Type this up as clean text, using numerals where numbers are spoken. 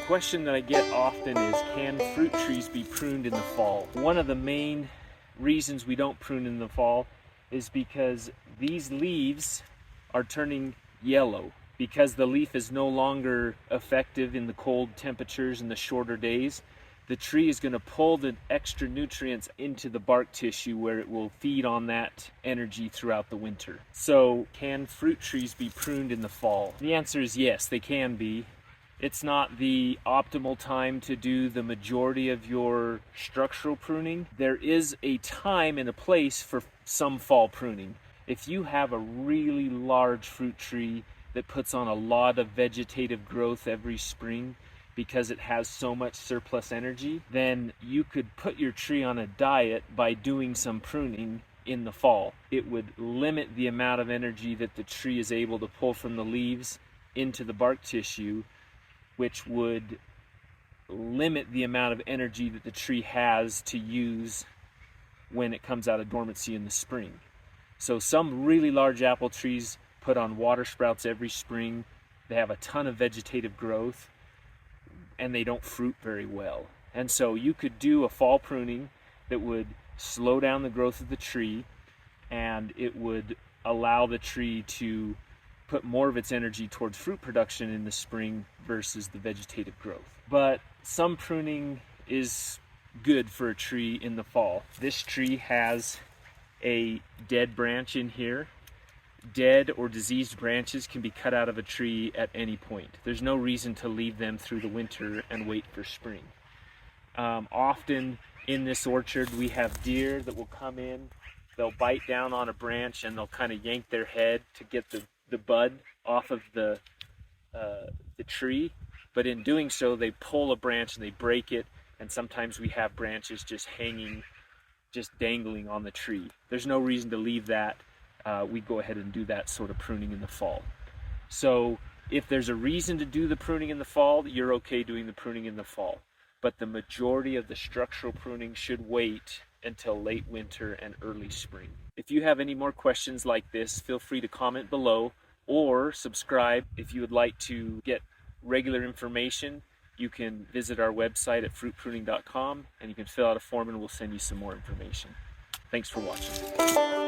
question that I get often is, can fruit trees be pruned in the fall? One of the main reasons we don't prune in the fall is because these leaves are turning yellow. Because the leaf is no longer effective in the cold temperatures and the shorter days, the tree is going to pull the extra nutrients into the bark tissue where it will feed on that energy throughout the winter. So, can fruit trees be pruned in the fall? The answer is yes, they can be. It's not the optimal time to do the majority of your structural pruning. There is a time and a place for some fall pruning. If you have a really large fruit tree that puts on a lot of vegetative growth every spring because it has so much surplus energy, then you could put your tree on a diet by doing some pruning in the fall. It would limit the amount of energy that the tree is able to pull from the leaves into the bark tissue, which would limit the amount of energy that the tree has to use when it comes out of dormancy in the spring. So some really large apple trees put on water sprouts every spring. They have a ton of vegetative growth and they don't fruit very well. And so you could do a fall pruning that would slow down the growth of the tree, and it would allow the tree to put more of its energy towards fruit production in the spring versus the vegetative growth. But some pruning is good for a tree in the fall. This tree has a dead branch in here. Dead or diseased branches can be cut out of a tree at any point. There's no reason to leave them through the winter and wait for spring. Often in this orchard we have deer that will come in, they'll bite down on a branch and they'll kind of yank their head to get the bud off of the tree, but in doing so they pull a branch and they break it, and sometimes we have branches just hanging, just dangling on the tree. There's no reason to leave that. We go ahead and do that sort of pruning in the fall. So if there's a reason to do the pruning in the fall, you're okay doing the pruning in the fall. But the majority of the structural pruning should wait until late winter and early spring. If you have any more questions like this, feel free to comment below or subscribe. If you would like to get regular information, you can visit our website at fruitpruning.com and you can fill out a form and we'll send you some more information. Thanks for watching.